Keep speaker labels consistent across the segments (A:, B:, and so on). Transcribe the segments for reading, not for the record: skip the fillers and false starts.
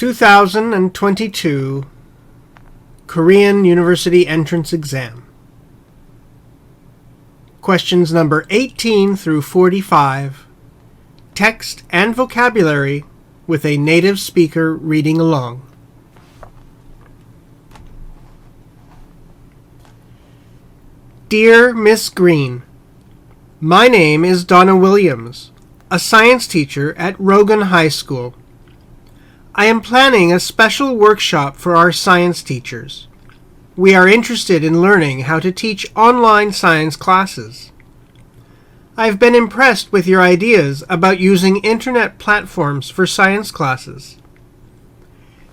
A: 2022 Korean University Entrance Exam. Questions number 18 through 45. Text and vocabulary with a native speaker reading along. Dear Miss Green, my name is Donna Williams, a science teacher at Rogan High School. I am planning a special workshop for our science teachers. We are interested in learning how to teach online science classes. I've been impressed with your ideas about using internet platforms for science classes.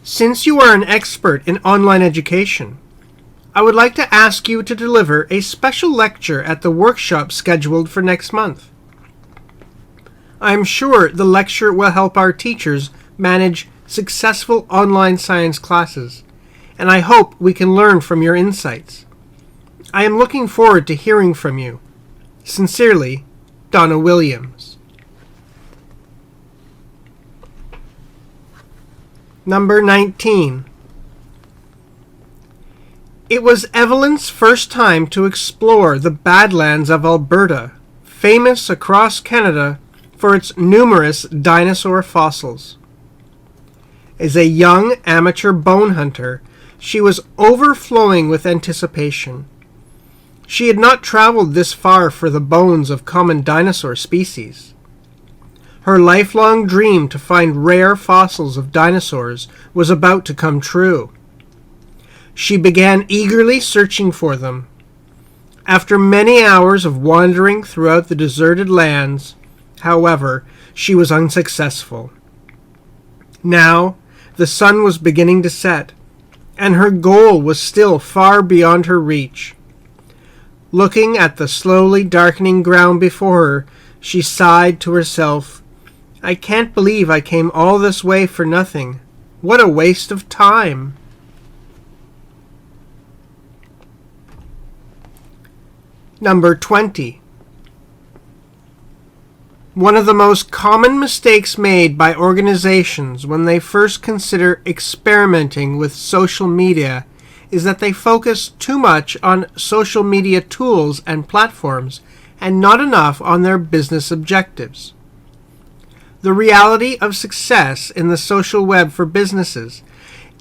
A: Since you are an expert in online education, I would like to ask you to deliver a special lecture at the workshop scheduled for next month. I am sure the lecture will help our teachers manage successful online science classes, and I hope we can learn from your insights. I am looking forward to hearing from you. Sincerely, Donna Williams. Number 19. It was Evelyn's first time to explore the Badlands of Alberta, famous across Canada for its numerous dinosaur fossils. As a young amateur bone hunter, she was overflowing with anticipation. She had not traveled this far for the bones of common dinosaur species. Her lifelong dream to find rare fossils of dinosaurs was about to come true. She began eagerly searching for them. After many hours of wandering throughout the deserted lands, however, she was unsuccessful. Now, the sun was beginning to set, and her goal was still far beyond her reach. Looking at the slowly darkening ground before her, she sighed to herself, "I can't believe I came all this way for nothing. What a waste of time." Number 20. One of the most common mistakes made by organizations when they first consider experimenting with social media is that they focus too much on social media tools and platforms and not enough on their business objectives. The reality of success in the social web for businesses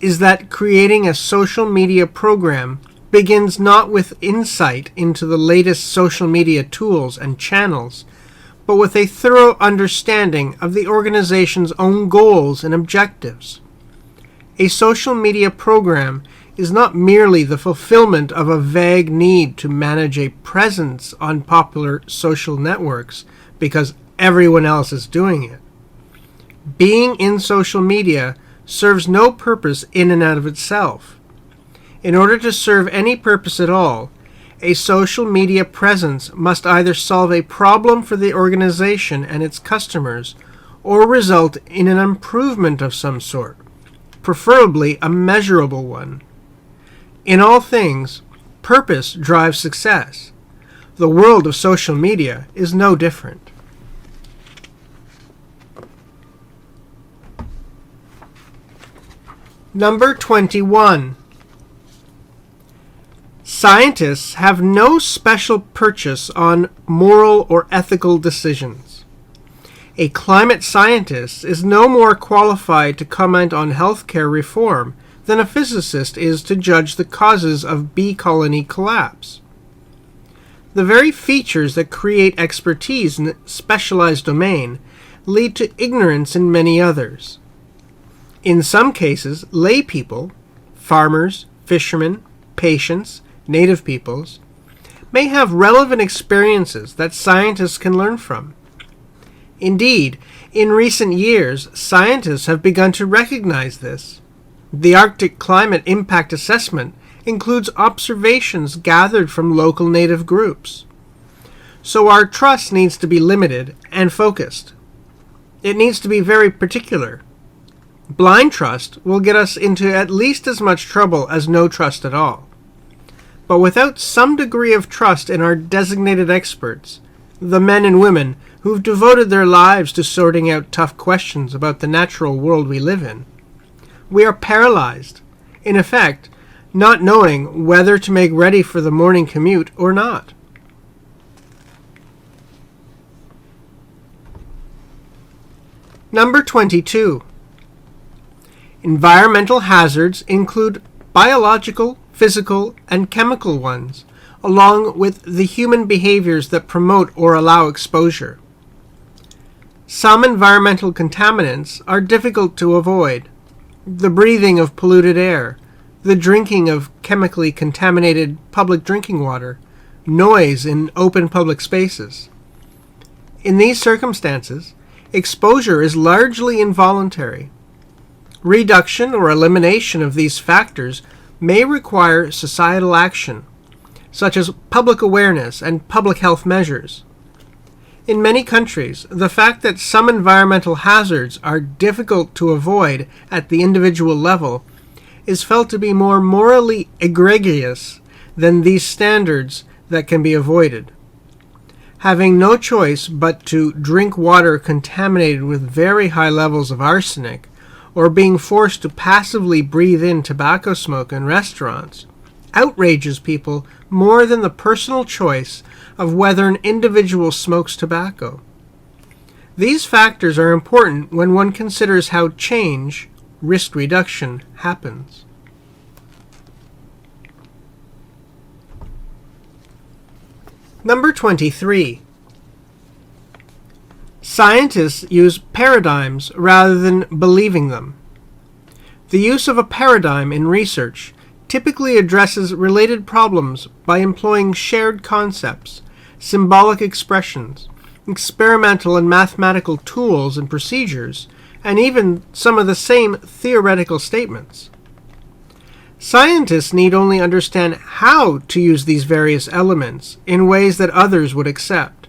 A: is that creating a social media program begins not with insight into the latest social media tools and channels, but with a thorough understanding of the organization's own goals and objectives. A social media program is not merely the fulfillment of a vague need to manage a presence on popular social networks because everyone else is doing it. Being in social media serves no purpose in and of itself. In order to serve any purpose at all, a social media presence must either solve a problem for the organization and its customers or result in an improvement of some sort, preferably a measurable one. In all things, purpose drives success. The world of social media is no different. Number 21. Scientists have no special purchase on moral or ethical decisions. A climate scientist is no more qualified to comment on healthcare reform than a physicist is to judge the causes of bee colony collapse. The very features that create expertise in a specialized domain lead to ignorance in many others. In some cases, lay people, farmers, fishermen, patients, native peoples, may have relevant experiences that scientists can learn from. Indeed, in recent years, scientists have begun to recognize this. The Arctic Climate Impact Assessment includes observations gathered from local native groups. So our trust needs to be limited and focused. It needs to be very particular. Blind trust will get us into at least as much trouble as no trust at all. But without some degree of trust in our designated experts, the men and women who've devoted their lives to sorting out tough questions about the natural world we live in, we are paralyzed, in effect, not knowing whether to make ready for the morning commute or not. Number 22. Environmental hazards include biological, physical, and chemical ones, along with the human behaviors that promote or allow exposure. Some environmental contaminants are difficult to avoid. The breathing of polluted air, the drinking of chemically contaminated public drinking water, noise in open public spaces. In these circumstances, exposure is largely involuntary. Reduction or elimination of these factors may require societal action, such as public awareness and public health measures. In many countries, the fact that some environmental hazards are difficult to avoid at the individual level is felt to be more morally egregious than these standards that can be avoided. Having no choice but to drink water contaminated with very high levels of arsenic, or being forced to passively breathe in tobacco smoke in restaurants, outrages people more than the personal choice of whether an individual smokes tobacco. These factors are important when one considers how change, risk reduction, happens. Number 23. Scientists use paradigms rather than believing them. The use of a paradigm in research typically addresses related problems by employing shared concepts, symbolic expressions, experimental and mathematical tools and procedures, and even some of the same theoretical statements. Scientists need only understand how to use these various elements in ways that others would accept.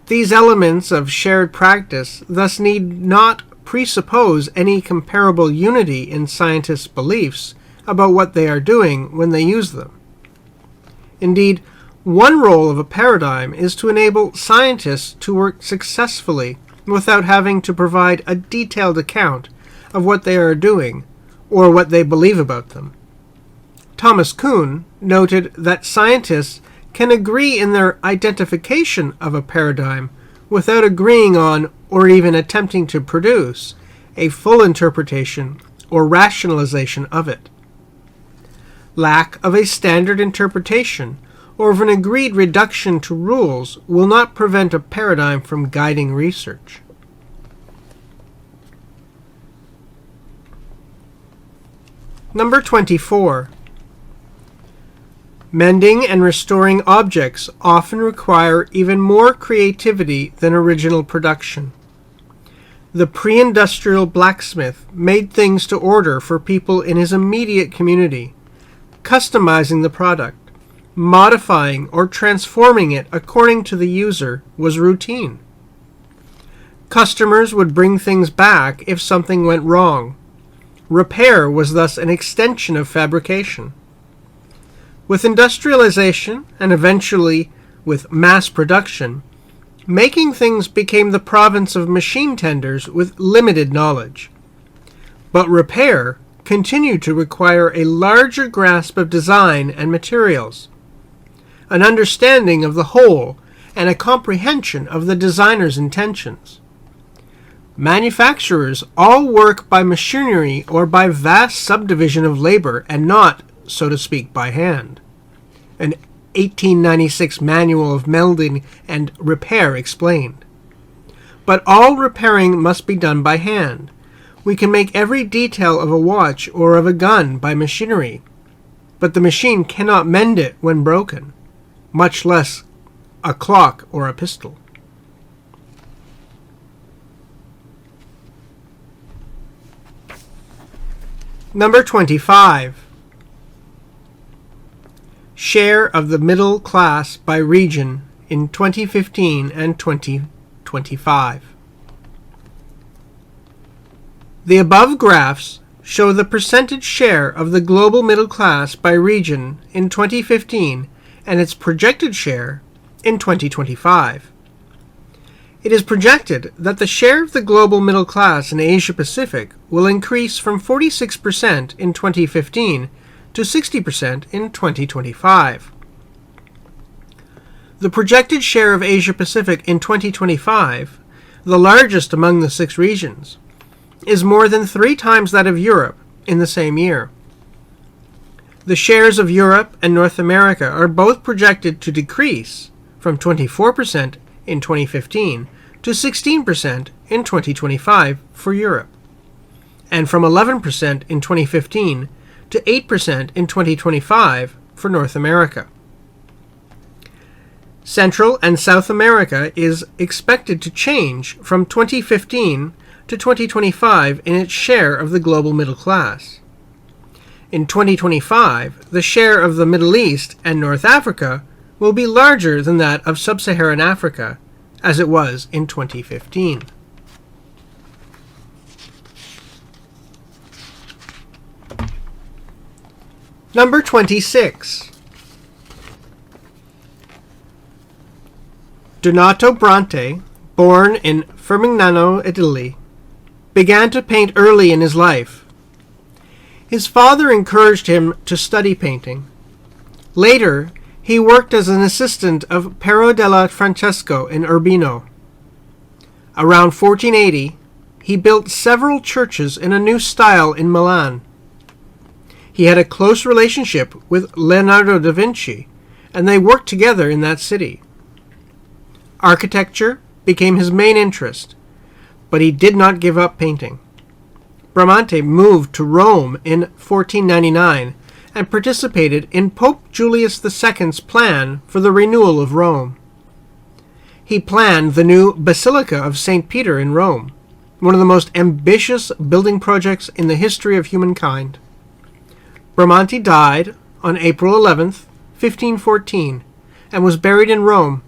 A: These elements of shared practice thus need not presuppose any comparable unity in scientists' beliefs about what they are doing when they use them. Indeed, one role of a paradigm is to enable scientists to work successfully without having to provide a detailed account of what they are doing or what they believe about them. Thomas Kuhn noted that scientists can agree in their identification of a paradigm without agreeing on or even attempting to produce a full interpretation or rationalization of it. Lack of a standard interpretation or of an agreed reduction to rules will not prevent a paradigm from guiding research. Number 24. Mending and restoring objects often require even more creativity than original production. The pre-industrial blacksmith made things to order for people in his immediate community, customizing the product, modifying or transforming it according to the user was routine. Customers would bring things back if something went wrong. Repair was thus an extension of fabrication. With industrialization, and eventually with mass production, making things became the province of machine tenders with limited knowledge. But repair continued to require a larger grasp of design and materials, an understanding of the whole, and a comprehension of the designer's intentions. Manufacturers all work by machinery or by vast subdivision of labor and not, so to speak, by hand. An 1896 Manual of Melding and Repair explained. But all repairing must be done by hand. We can make every detail of a watch or of a gun by machinery, but the machine cannot mend it when broken, much less a clock or a pistol. Number 25. Share of the middle class by region in 2015 and 2025. The above graphs show the percentage share of the global middle class by region in 2015 and its projected share in 2025. It is projected that the share of the global middle class in Asia Pacific will increase from 46% in 2015 to 60% in 2025. The projected share of Asia Pacific in 2025, the largest among the 6 regions, is more than 3 times that of Europe in the same year. The shares of Europe and North America are both projected to decrease from 24% in 2015 to 16% in 2025 for Europe, and from 11% in 2015 to 8% in 2025 for North America. Central and South America is expected to change from 2015 to 2025 in its share of the global middle class. In 2025, the share of the Middle East and North Africa will be larger than that of Sub-Saharan Africa, as it was in 2015. Number 26. Donato Bronte, born in Firmignano, Italy, began to paint early in his life. His father encouraged him to study painting. Later, he worked as an assistant of Pero della Francesco in Urbino. Around 1480, he built several churches in a new style in Milan. He had a close relationship with Leonardo da Vinci, and they worked together in that city. Architecture became his main interest, but he did not give up painting. Bramante moved to Rome in 1499 and participated in Pope Julius II's plan for the renewal of Rome. He planned the new Basilica of St. Peter in Rome, one of the most ambitious building projects in the history of humankind. Bramante died on April 11th, 1514, and was buried in Rome.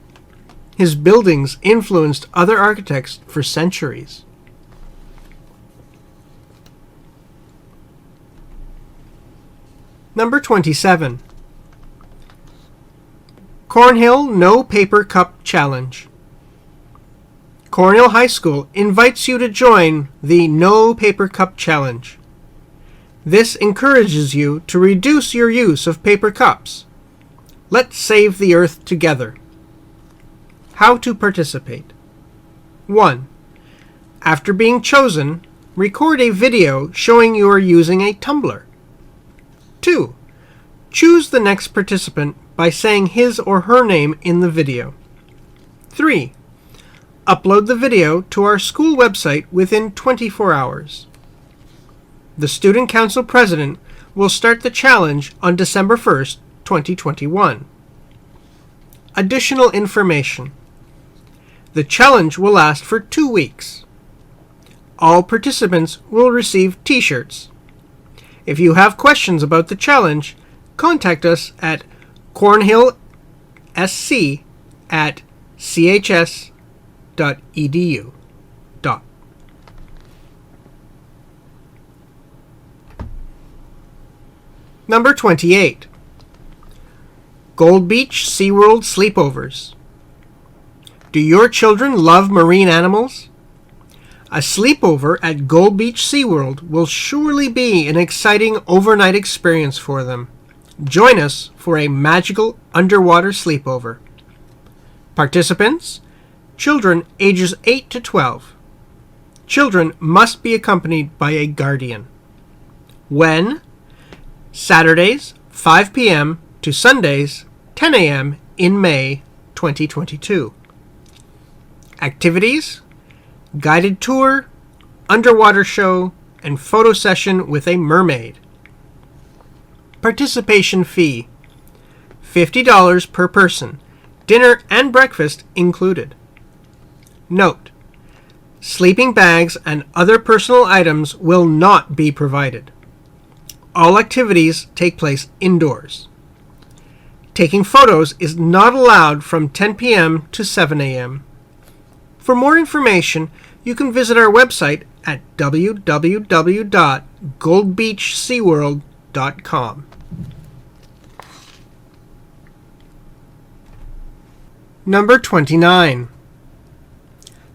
A: His buildings influenced other architects for centuries. Number 27. Cornhill No Paper Cup Challenge. Cornhill High School invites you to join the No Paper Cup Challenge. This encourages you to reduce your use of paper cups. Let's save the earth together. How to participate. 1. After being chosen, record a video showing you are using a tumbler. 2. Choose the next participant by saying his or her name in the video. 3. Upload the video to our school website within 24 hours. The Student Council President will start the challenge on December 1st, 2021. Additional information. The challenge will last for 2 weeks. All participants will receive t-shirts. If you have questions about the challenge, contact us at cornhillsc@chs.edu. Number 28. Gold Beach SeaWorld Sleepovers. Do your children love marine animals? A sleepover at Gold Beach SeaWorld will surely be an exciting overnight experience for them. Join us for a magical underwater sleepover. Participants: children ages 8 to 12. Children must be accompanied by a guardian. When? Saturdays, 5 p.m. to Sundays, 10 a.m. in May 2022. Activities: guided tour, underwater show, and photo session with a mermaid. Participation fee: $50 per person, dinner and breakfast included. Note: sleeping bags and other personal items will not be provided. All activities take place indoors. Taking photos is not allowed from 10 p.m. to 7 a.m. For more information, you can visit our website at www.goldbeachseaworld.com. Number 29.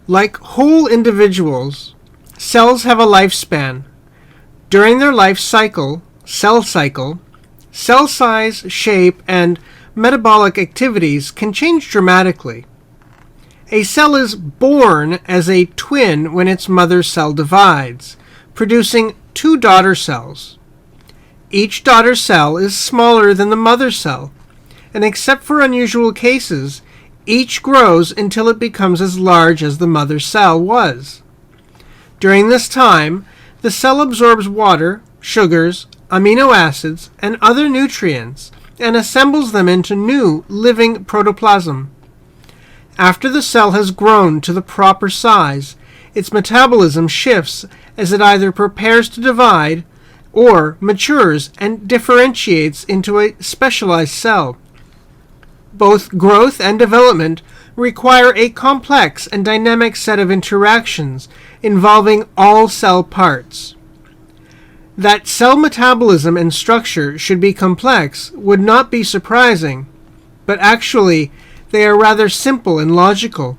A: Like whole individuals, cells have a lifespan. During their life cycle, cell size, shape, and metabolic activities can change dramatically. A cell is born as a twin when its mother cell divides, producing two daughter cells. Each daughter cell is smaller than the mother cell, and except for unusual cases, each grows until it becomes as large as the mother cell was. During this time, the cell absorbs water, sugars, amino acids, and other nutrients, and assembles them into new, living protoplasm. After the cell has grown to the proper size, its metabolism shifts as it either prepares to divide or matures and differentiates into a specialized cell. Both growth and development require a complex and dynamic set of interactions involving all cell parts. That cell metabolism and structure should be complex would not be surprising, but actually they are rather simple and logical.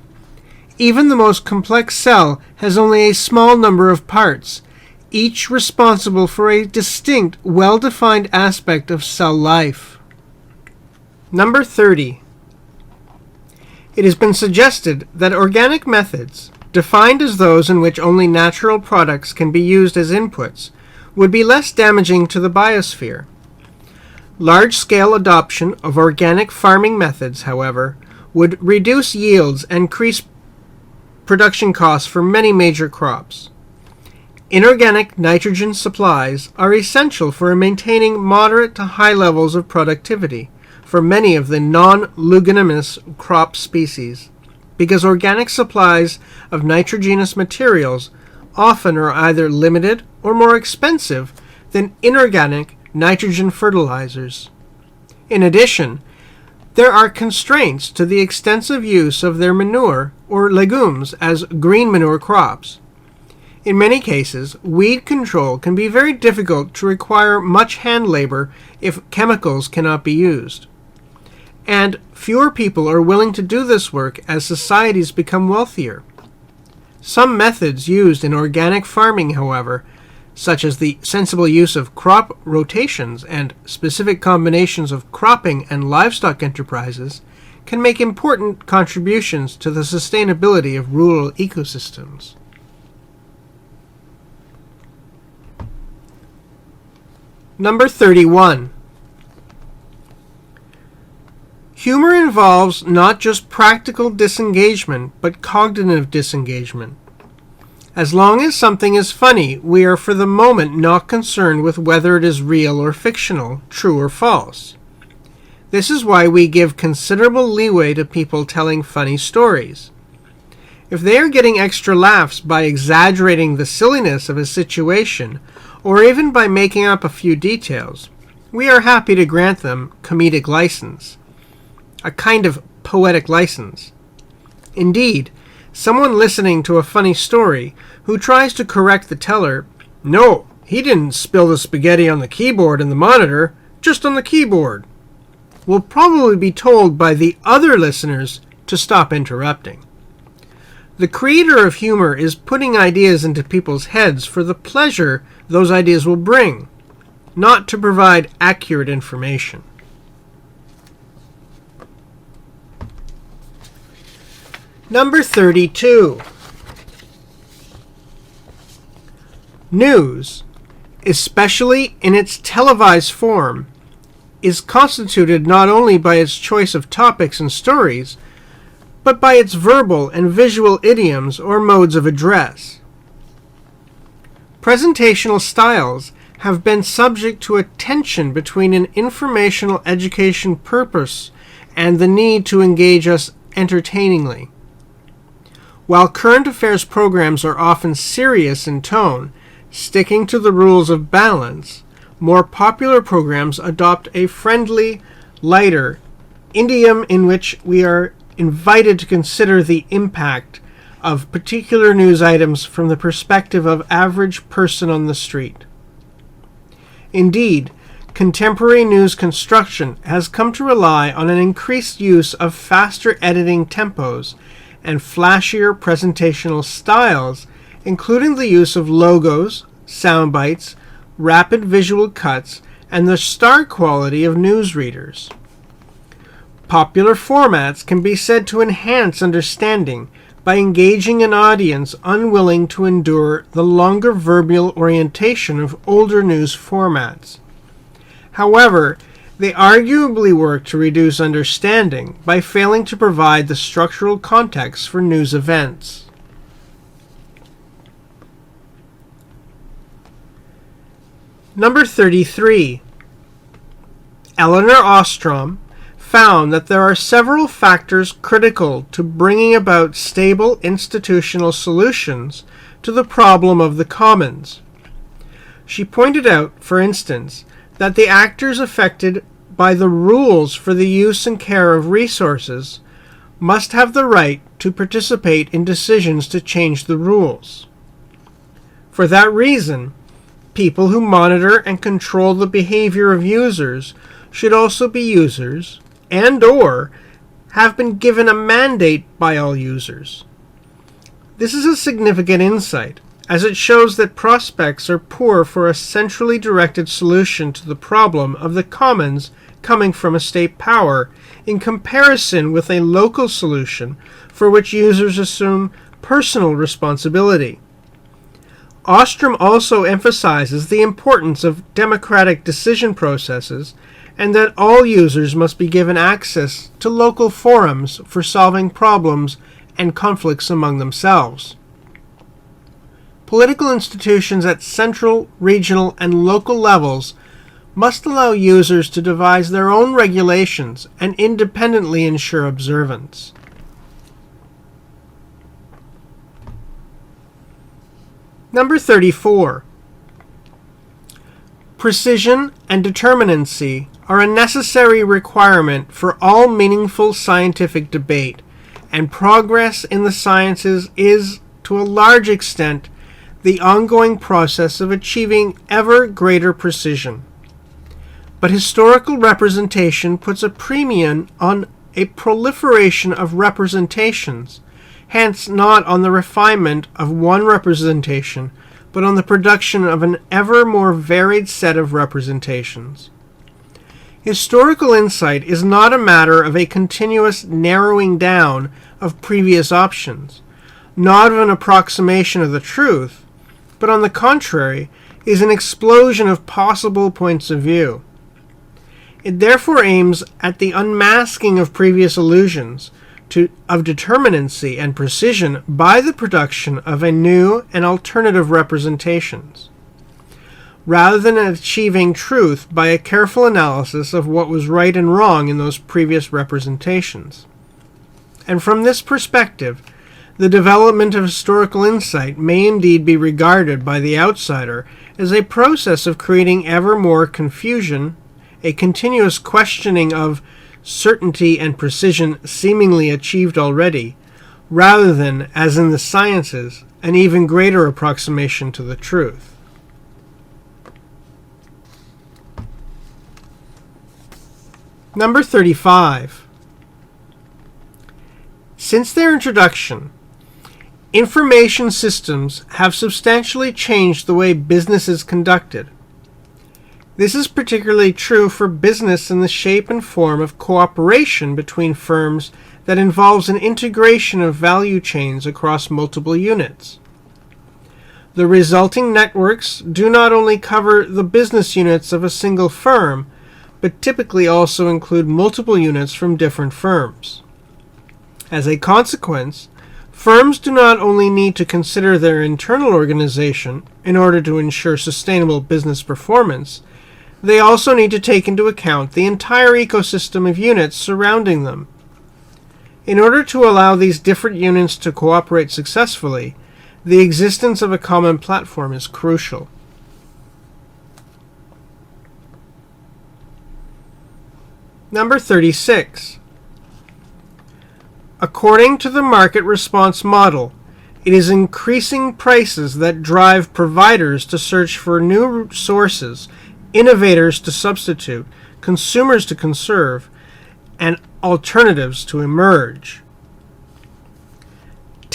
A: Even the most complex cell has only a small number of parts, each responsible for a distinct, well-defined aspect of cell life. Number 30. It has been suggested that organic methods, defined as those in which only natural products can be used as inputs, would be less damaging to the biosphere. Large-scale adoption of organic farming methods, however, would reduce yields and increase production costs for many major crops. Inorganic nitrogen supplies are essential for maintaining moderate to high levels of productivity for many of the non-leguminous crop species, because organic supplies of nitrogenous materials often are either limited or more expensive than inorganic nitrogen fertilizers. In addition, there are constraints to the extensive use of their manure or legumes as green manure crops. In many cases, weed control can be very difficult to require much hand labor if chemicals cannot be used. And fewer people are willing to do this work as societies become wealthier. Some methods used in organic farming, however, such as the sensible use of crop rotations and specific combinations of cropping and livestock enterprises, can make important contributions to the sustainability of rural ecosystems. Number 31. Humor involves not just practical disengagement, but cognitive disengagement. As long as something is funny, we are for the moment not concerned with whether it is real or fictional, true or false. This is why we give considerable leeway to people telling funny stories. If they are getting extra laughs by exaggerating the silliness of a situation, or even by making up a few details, we are happy to grant them comedic license, a kind of poetic license. Indeed, someone listening to a funny story who tries to correct the teller, "No, he didn't spill the spaghetti on the keyboard in the monitor, just on the keyboard," will probably be told by the other listeners to stop interrupting. The creator of humor is putting ideas into people's heads for the pleasure those ideas will bring, not to provide accurate information. Number 32. News, especially in its televised form, is constituted not only by its choice of topics and stories, but by its verbal and visual idioms or modes of address. Presentational styles have been subject to a tension between an informational education purpose and the need to engage us entertainingly. While current affairs programs are often serious in tone, sticking to the rules of balance, more popular programs adopt a friendly, lighter idiom in which we are invited to consider the impact of particular news items from the perspective of average person on the street. Indeed, contemporary news construction has come to rely on an increased use of faster editing tempos and flashier presentational styles, including the use of logos, sound bites, rapid visual cuts, and the star quality of newsreaders. Popular formats can be said to enhance understanding by engaging an audience unwilling to endure the longer verbal orientation of older news formats. However, they arguably work to reduce understanding by failing to provide the structural context for news events. Number 33. Elinor Ostrom found that there are several factors critical to bringing about stable institutional solutions to the problem of the commons. She pointed out, for instance, that the actors affected by the rules for the use and care of resources must have the right to participate in decisions to change the rules. For that reason, people who monitor and control the behavior of users should also be users and/or have been given a mandate by all users. This is a significant insight, as it shows that prospects are poor for a centrally directed solution to the problem of the commons coming from a state power, in comparison with a local solution for which users assume personal responsibility. Ostrom also emphasizes the importance of democratic decision processes and that all users must be given access to local forums for solving problems and conflicts among themselves. Political institutions at central, regional, and local levels must allow users to devise their own regulations and independently ensure observance. Number 34. Precision and determinacy are a necessary requirement for all meaningful scientific debate, and progress in the sciences is, to a large extent, the ongoing process of achieving ever greater precision. But historical representation puts a premium on a proliferation of representations, hence not on the refinement of one representation, but on the production of an ever more varied set of representations. Historical insight is not a matter of a continuous narrowing down of previous options, not of an approximation of the truth, but on the contrary, is an explosion of possible points of view. It therefore aims at the unmasking of previous illusions of determinacy and precision by the production of a new and alternative representations, rather than achieving truth by a careful analysis of what was right and wrong in those previous representations. And from this perspective, the development of historical insight may indeed be regarded by the outsider as a process of creating ever more confusion, a continuous questioning of certainty and precision seemingly achieved already, rather than, as in the sciences, an even greater approximation to the truth. Number 35. Since their introduction, information systems have substantially changed the way business is conducted. This is particularly true for business in the shape and form of cooperation between firms that involves an integration of value chains across multiple units. The resulting networks do not only cover the business units of a single firm, but typically also include multiple units from different firms. As a consequence, firms do not only need to consider their internal organization in order to ensure sustainable business performance, they also need to take into account the entire ecosystem of units surrounding them. In order to allow these different units to cooperate successfully, the existence of a common platform is crucial. Number 36. According to the market response model, it is increasing prices that drive providers to search for new sources, innovators to substitute, consumers to conserve, and alternatives to emerge.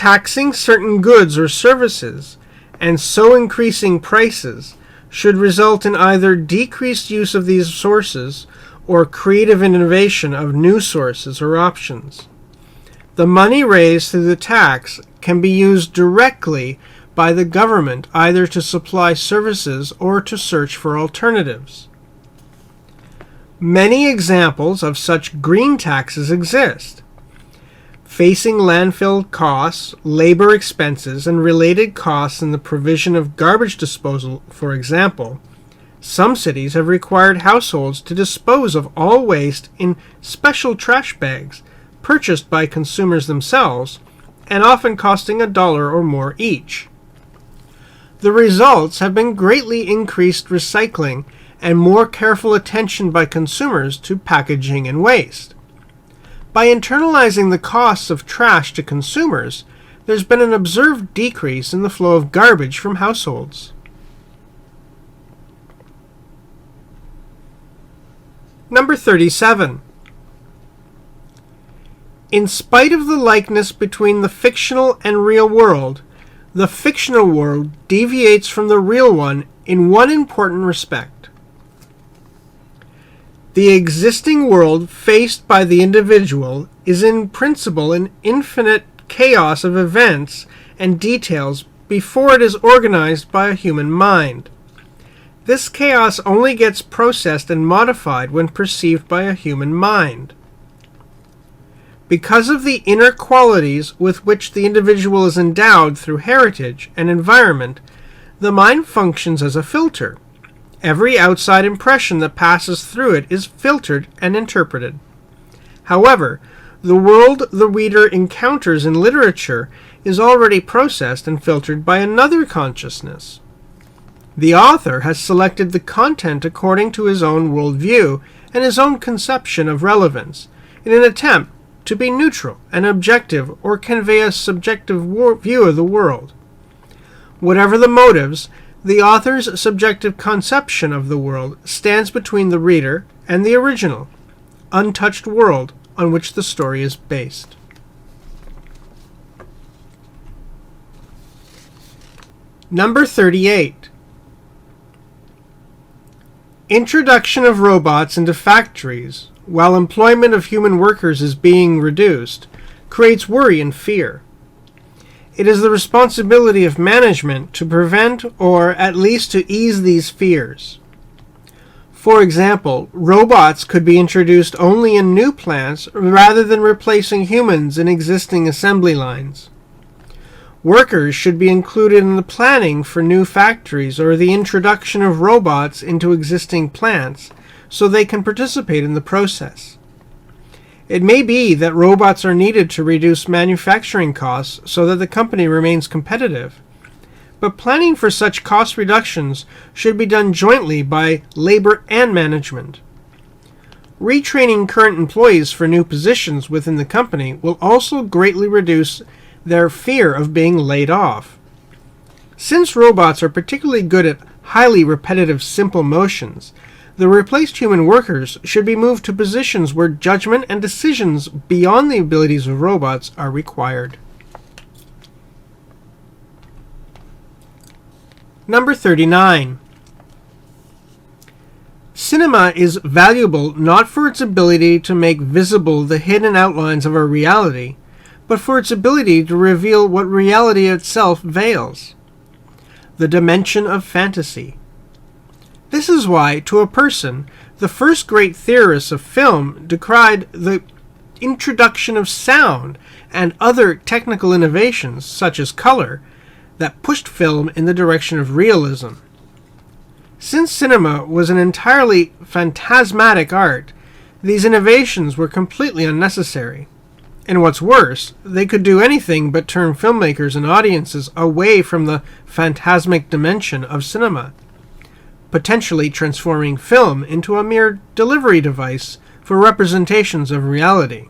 A: taxing certain goods or services and so increasing prices should result in either decreased use of these sources or creative innovation of new sources or options. The money raised through the tax can be used directly by the government either to supply services or to search for alternatives. Many examples of such green taxes exist. Facing landfill costs, labor expenses, and related costs in the provision of garbage disposal, for example, some cities have required households to dispose of all waste in special trash bags purchased by consumers themselves and often costing $1 or more each. The results have been greatly increased recycling and more careful attention by consumers to packaging and waste. By internalizing the costs of trash to consumers, there's been an observed decrease in the flow of garbage from households. Number 37. In spite of the likeness between the fictional and real world, the fictional world deviates from the real one in one important respect. The existing world faced by the individual is in principle an infinite chaos of events and details before it is organized by a human mind. This chaos only gets processed and modified when perceived by a human mind. Because of the inner qualities with which the individual is endowed through heritage and environment, the mind functions as a filter. Every outside impression that passes through it is filtered and interpreted. However, the world the reader encounters in literature is already processed and filtered by another consciousness. The author has selected the content according to his own worldview and his own conception of relevance, in an attempt to be neutral and objective or convey a subjective view of the world. Whatever the motives, the author's subjective conception of the world stands between the reader and the original, untouched world on which the story is based. Number 38. Introduction of robots into factories, while employment of human workers is being reduced, creates worry and fear. It is the responsibility of management to prevent or at least to ease these fears. For example, robots could be introduced only in new plants rather than replacing humans in existing assembly lines. Workers should be included in the planning for new factories or the introduction of robots into existing plants so they can participate in the process. It may be that robots are needed to reduce manufacturing costs so that the company remains competitive, but planning for such cost reductions should be done jointly by labor and management. Retraining current employees for new positions within the company will also greatly reduce their fear of being laid off. Since robots are particularly good at highly repetitive simple motions, the replaced human workers should be moved to positions where judgment and decisions beyond the abilities of robots are required. Number 39. Cinema is valuable not for its ability to make visible the hidden outlines of our reality, but for its ability to reveal what reality itself veils. The dimension of fantasy. This is why, to a person, the first great theorists of film decried the introduction of sound and other technical innovations, such as color, that pushed film in the direction of realism. Since cinema was an entirely phantasmatic art, these innovations were completely unnecessary. And what's worse, they could do anything but turn filmmakers and audiences away from the phantasmic dimension of cinema, potentially transforming film into a mere delivery device for representations of reality.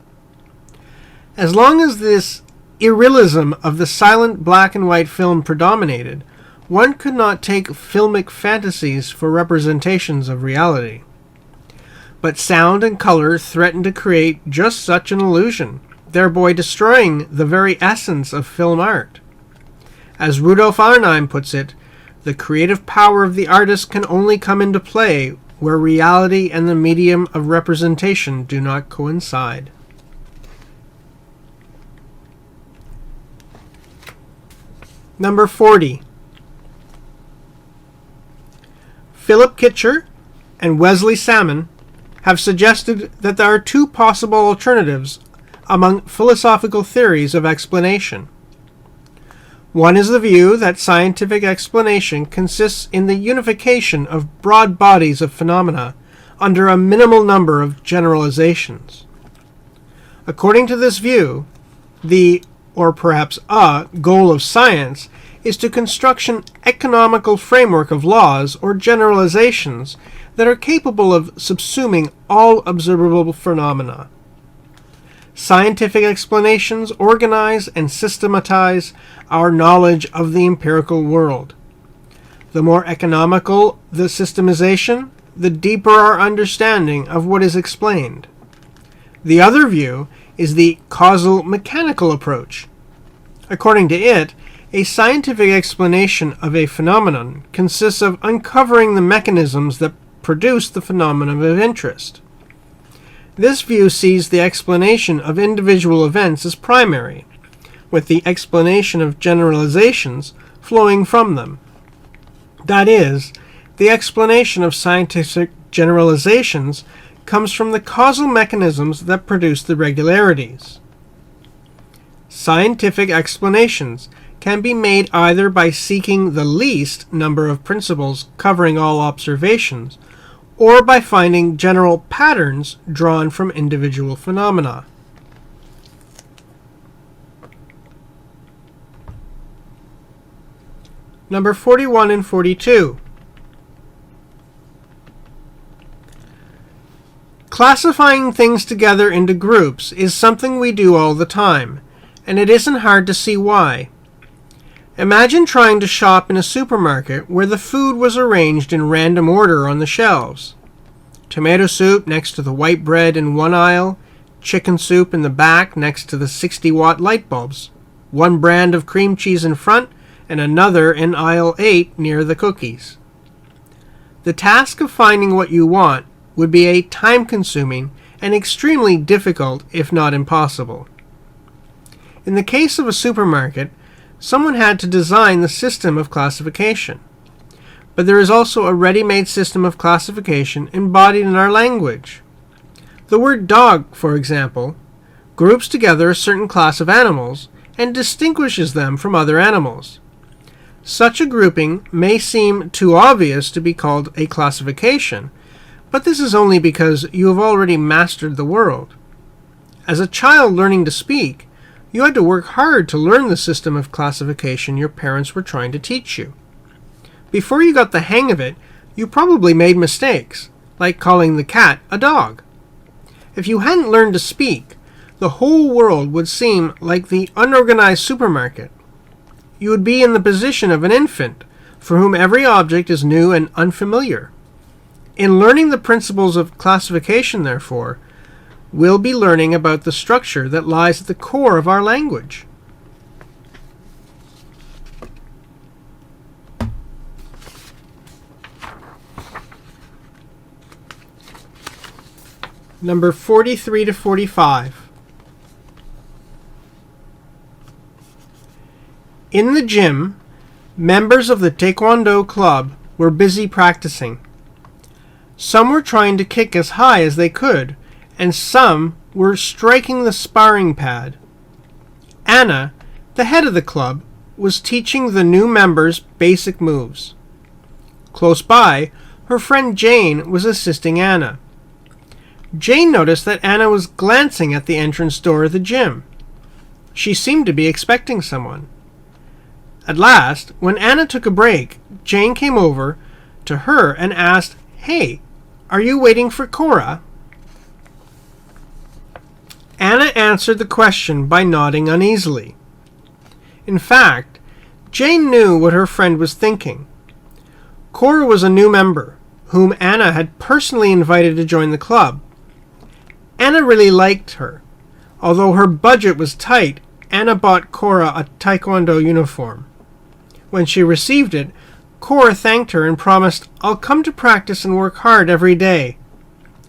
A: As long as this irrealism of the silent black and white film predominated, one could not take filmic fantasies for representations of reality. But sound and color threaten to create just such an illusion, thereby destroying the very essence of film art. As Rudolf Arnheim puts it, the creative power of the artist can only come into play where reality and the medium of representation do not coincide. Number 40. Philip Kitcher and Wesley Salmon have suggested that there are two possible alternatives among philosophical theories of explanation. One is the view that scientific explanation consists in the unification of broad bodies of phenomena under a minimal number of generalizations. According to this view, the, or perhaps a, goal of science is to construct an economical framework of laws or generalizations that are capable of subsuming all observable phenomena. Scientific explanations organize and systematize our knowledge of the empirical world. The more economical the systemization, the deeper our understanding of what is explained. The other view is the causal mechanical approach. According to it, a scientific explanation of a phenomenon consists of uncovering the mechanisms that produce the phenomenon of interest. This view sees the explanation of individual events as primary, with the explanation of generalizations flowing from them. That is, the explanation of scientific generalizations comes from the causal mechanisms that produce the regularities. Scientific explanations can be made either by seeking the least number of principles covering all observations, or by finding general patterns drawn from individual phenomena. Number 41 and 42. Classifying things together into groups is something we do all the time, and it isn't hard to see why. Imagine trying to shop in a supermarket where the food was arranged in random order on the shelves. Tomato soup next to the white bread in one aisle, chicken soup in the back next to the 60-watt light bulbs, one brand of cream cheese in front, and another in aisle 8 near the cookies. The task of finding what you want would be a time-consuming and extremely difficult, if not impossible. In the case of a supermarket, someone had to design the system of classification. But there is also a ready-made system of classification embodied in our language. The word dog, for example, groups together a certain class of animals and distinguishes them from other animals. Such a grouping may seem too obvious to be called a classification, but this is only because you have already mastered the world. As a child learning to speak, you had to work hard to learn the system of classification your parents were trying to teach you. Before you got the hang of it, you probably made mistakes, like calling the cat a dog. If you hadn't learned to speak, the whole world would seem like the unorganized supermarket. You would be in the position of an infant, for whom every object is new and unfamiliar. In learning the principles of classification, therefore, we'll be learning about the structure that lies at the core of our language. Number 43 to 45. In the gym, members of the Taekwondo club were busy practicing. Some were trying to kick as high as they could, and some were striking the sparring pad. Anna, the head of the club, was teaching the new members basic moves. Close by, her friend Jane was assisting Anna. Jane noticed that Anna was glancing at the entrance door of the gym. She seemed to be expecting someone. At last, when Anna took a break, Jane came over to her and asked, "Hey, are you waiting for Cora?" Anna answered the question by nodding uneasily. In fact, Jane knew what her friend was thinking. Cora was a new member, whom Anna had personally invited to join the club. Anna really liked her, Although her budget was tight, Anna bought Cora a taekwondo uniform. When she received it, Cora thanked her and promised, "I'll come to practice and work hard every day."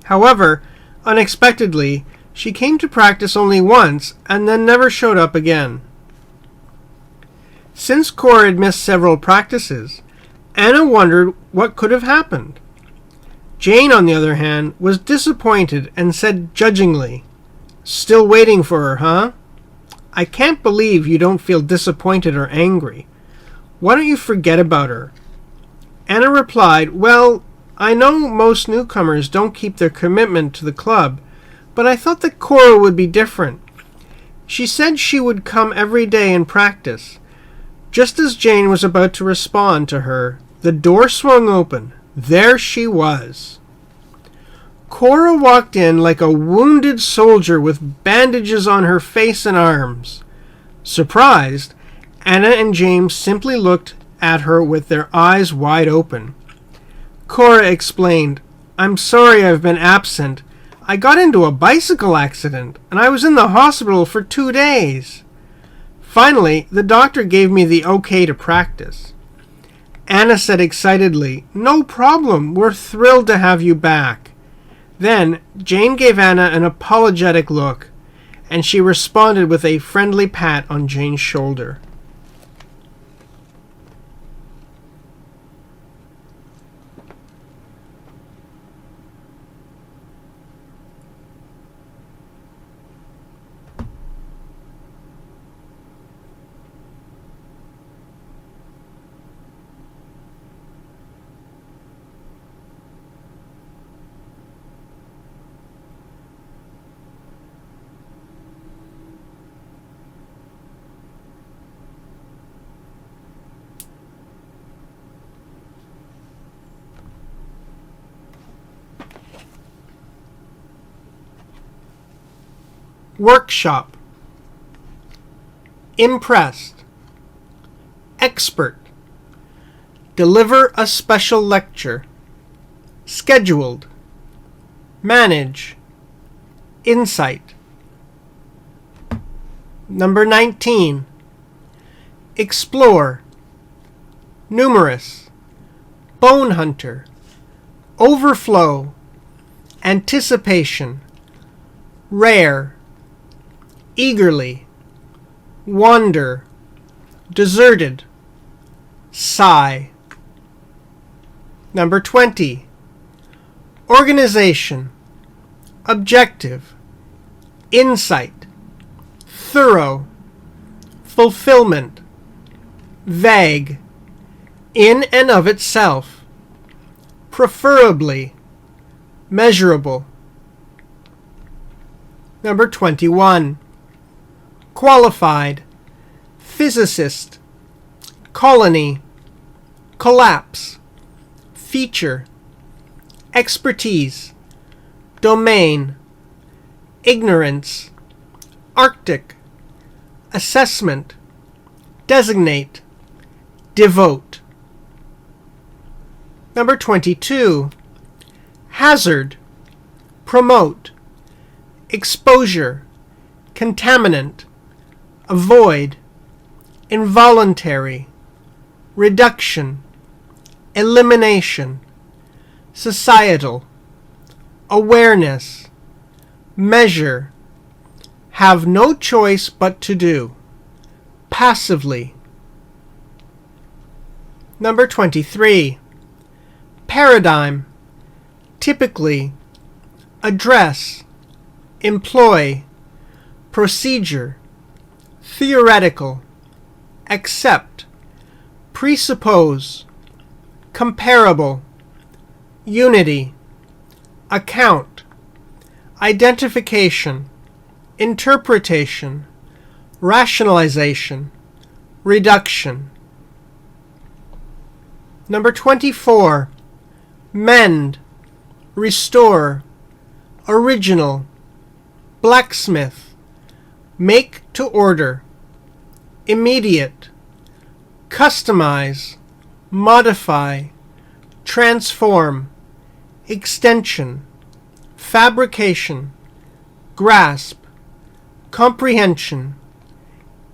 A: However, unexpectedly, she came to practice only once and then never showed up again. Since Cora had missed several practices, Anna wondered what could have happened. Jane, on the other hand, was disappointed and said judgingly, "Still waiting for her, huh? I can't believe you don't feel disappointed or angry. Why don't you forget about her?" Anna replied, "Well, I know most newcomers don't keep their commitment to the club, but I thought that Cora would be different. She said she would come every day and practice." Just as Jane was about to respond to her, the door swung open. There she was. Cora walked in like a wounded soldier with bandages on her face and arms. Surprised, Anna and James simply looked at her with their eyes wide open. Cora explained, "I'm sorry I've been absent. I got into a bicycle accident, and I was in the hospital for 2 days. Finally, the doctor gave me the okay to practice." Anna said excitedly, "No problem. We're thrilled to have you back." Then Jane gave Anna an apologetic look, and she responded with a friendly pat on Jane's shoulder. Workshop. Impressed. Expert. Deliver a special lecture. Scheduled. Manage. Insight. Number 19. Explore. Numerous. Bone hunter. Overflow. Anticipation. Rare. Eagerly. Wander. Deserted. Sigh. Number 20. Organization. Objective. Insight. Thorough. Fulfillment. Vague. In and of itself. Preferably. Measurable. Number 21. Qualified. Physicist. Colony. Collapse. Feature. Expertise. Domain. Ignorance. Arctic. Assessment. Designate. Devote. Number 22. Hazard. Promote. Exposure. Contaminant. Avoid. Involuntary. Reduction. Elimination. Societal. Awareness. Measure. Have no choice but to do. Passively. Number 23. Paradigm. Typically. Address. Employ. Procedure. Theoretical. Accept. Presuppose. Comparable. Unity. Account. Identification. Interpretation. Rationalization. Reduction. Number 24. Mend. Restore. Original. Blacksmith. Make to order. Immediate. Customize. Modify. Transform. Extension. Fabrication. Grasp. comprehension,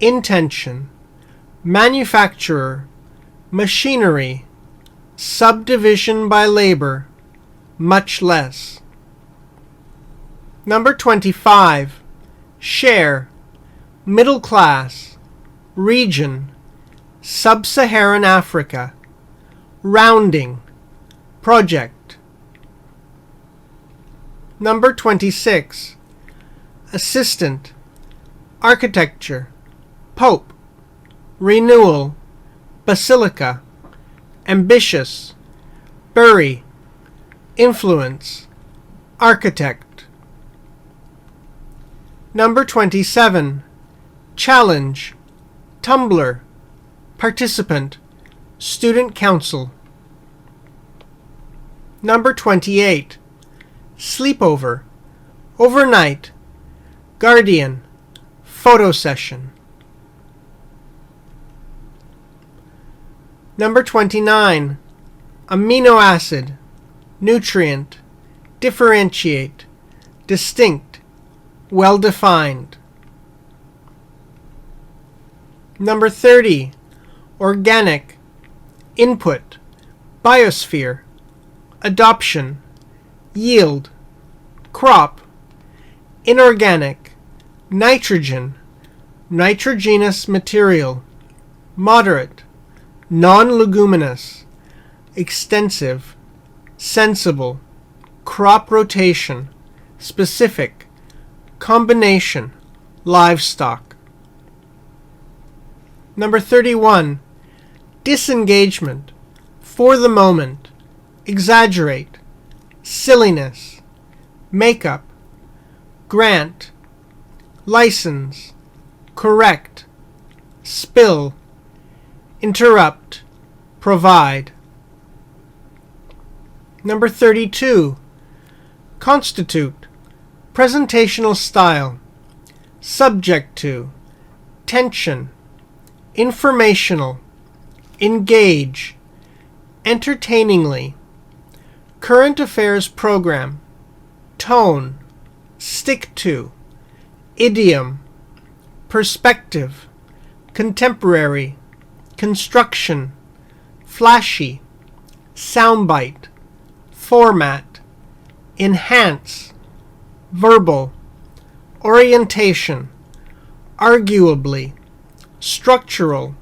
A: intention, manufacturer, machinery, subdivision by labor, much less. Number 25. Share, middle class, region, sub-Saharan Africa, rounding, project. Number 26. Assistant, architecture, pope, renewal, basilica, ambitious, bury, influence, architect. Number 27. Challenge, tumbler, participant, student council. Number 28. Sleepover, overnight, guardian, photo session. Number 29. Amino acid, nutrient, differentiate, distinct, well-defined. Number 30. Organic, input, biosphere, adoption, yield, crop, inorganic, nitrogen, nitrogenous material, moderate, non-leguminous, extensive, sensible, crop rotation, specific, combination, livestock. Number 31. Disengagement, for the moment, exaggerate, silliness, makeup, grant, license, correct, spill, interrupt, provide. Number 32. Constitute, presentational style, subject to, tension, informational, engage, entertainingly, current affairs program, tone, stick to, idiom, perspective, contemporary, construction, flashy, soundbite, format, enhance, verbal, orientation, arguably, structural,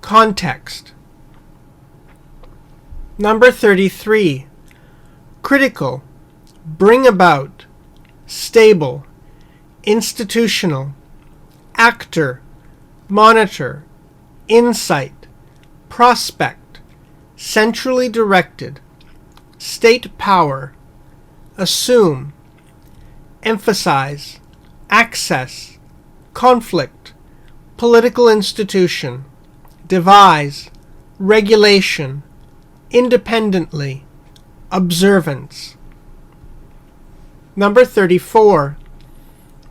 A: context. Number 33. Critical, bring about, stable, institutional, actor, monitor, insight, prospect, centrally directed, state power, assume, emphasize, access, conflict, political institution, devise, regulation, independently, observance. Number 34.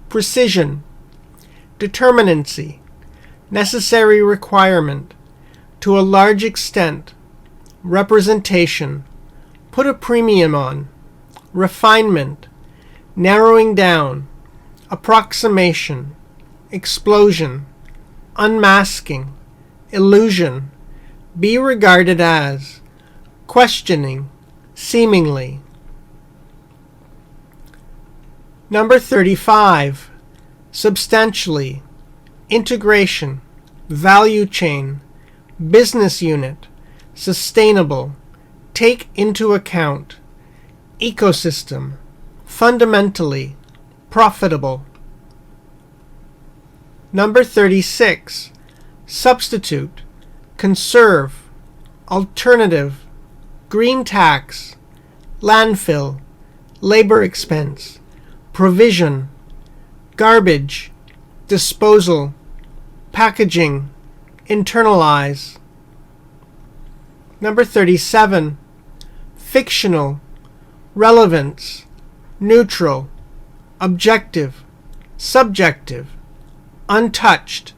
A: Precision, determinancy, necessary requirement, to a large extent, representation, put a premium on, refinement, narrowing down, approximation, explosion, unmasking, illusion, be regarded as, questioning, seemingly. Number 35. Substantially, integration, value chain, business unit, sustainable, take into account, ecosystem, fundamentally, profitable. Number 36. Substitute, conserve, alternative, green tax, landfill, labor expense, provision, garbage, disposal, packaging, internalize. Number 37. Fictional, relevance, neutral, objective, subjective, untouched,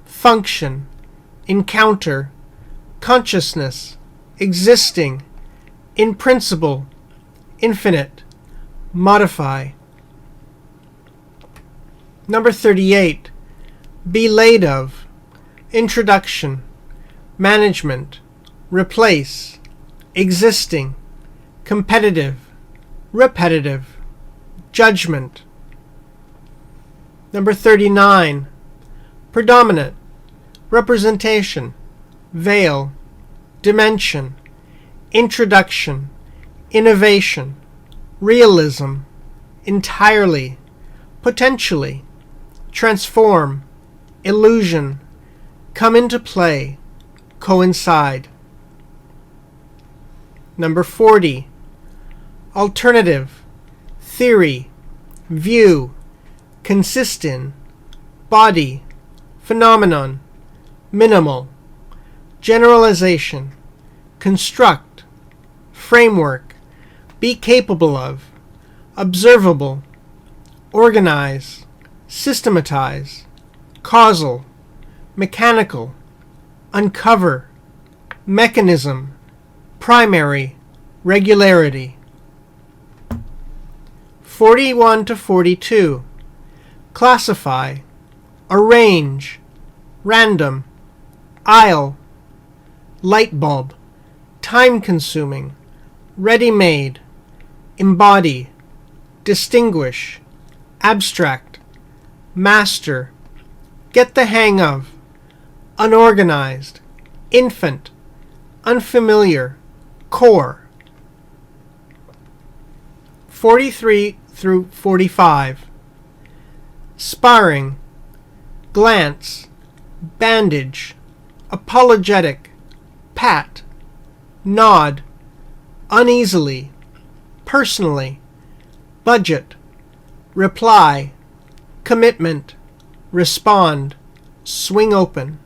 A: function, encounter, consciousness, existing, in principle, infinite, modify. Number 38. Be laid of. Introduction. Management. Replace. Existing. Competitive. Repetitive. Judgment. Number 39. Predominant. Representation. Veil. Dimension. Introduction. Innovation. Realism. Entirely. Potentially. Transform. Illusion. Come into play. Coincide. Number 40. Alternative. Theory. View. Consist in. Body. Phenomenon. Minimal. Generalization. Construct. Framework. Be capable of. Observable. Organize. Systematize. Causal. Mechanical. Uncover. Mechanism. Primary. Regularity. 41 to 42. Classify. Arrange. Random. Aisle. Light bulb. Time-consuming. Ready-made. Embody. Distinguish. Abstract. Master. Get the hang of. Unorganized. Infant. Unfamiliar. Core. 43 through 45. Sparring. Glance. Bandage. Apologetic. Pat. Nod. Uneasily. Personally. Budget. Reply. Commitment. Respond. Swing open.